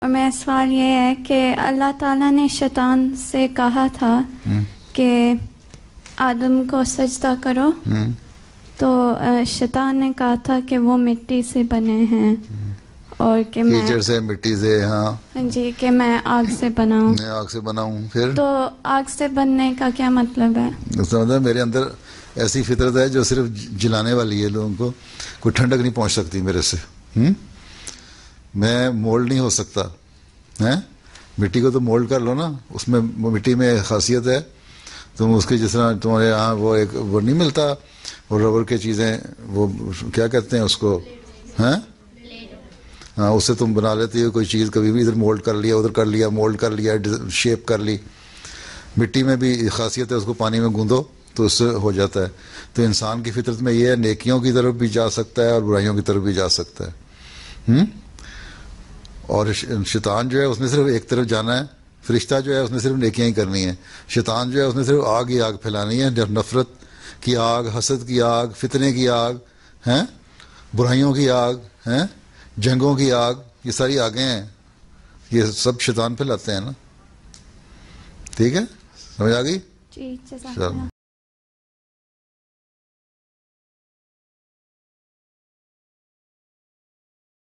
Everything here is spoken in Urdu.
اور میرا سوال یہ ہے کہ اللہ تعالیٰ نے شیطان سے کہا تھا کہ آدم کو سجدہ کرو، تو شیطان نے کہا تھا کہ وہ مٹی سے بنے ہیں اور کہ میں کیچڑ سے، مٹی سے، ہاں جی کہ میں آگ سے بناؤں. میں آگ سے بناؤں. پھر تو آگ سے بننے کا کیا مطلب ہے؟ مطلب میرے اندر ایسی فطرت ہے جو صرف جلانے والی ہے لوگوں کو. کوئی ٹھنڈک نہیں پہنچ سکتی میرے سے. میں مولڈ نہیں ہو سکتا. مٹی کو تو مولڈ کر لو نا. اس میں مٹی میں خاصیت ہے. تم اس کی جس طرح تمہارے یہاں وہ ایک وہ نہیں ملتا، وہ ربر کی چیزیں، وہ کیا کہتے ہیں اس کو، ہاں اس سے تم بنا لیتی ہو کوئی چیز. کبھی بھی ادھر مولڈ کر لیا، ادھر کر لیا، مولڈ کر لیا، شیپ کر لی. مٹی میں بھی خاصیت ہے، اس کو پانی میں گوندو تو اس سے ہو جاتا ہے. تو انسان کی فطرت میں یہ ہے، نیکیوں کی طرف بھی جا سکتا ہے اور برائیوں کی طرف بھی جا سکتا ہے. اور شیطان جو ہے اس نے صرف ایک طرف جانا ہے. فرشتہ جو ہے اس نے صرف نیکیاں ہی کرنی ہیں. شیطان جو ہے اس نے صرف آگ ہی آگ پھیلانی ہے. نفرت کی آگ، حسد کی آگ، فتنے کی آگ، برائیوں کی آگ، جنگوں کی آگ. یہ ساری آگیں ہیں، یہ سب شیطان پھیلاتے ہیں نا. ٹھیک ہے، سمجھ آ گئی؟ جی جزاک چلو. اللہ.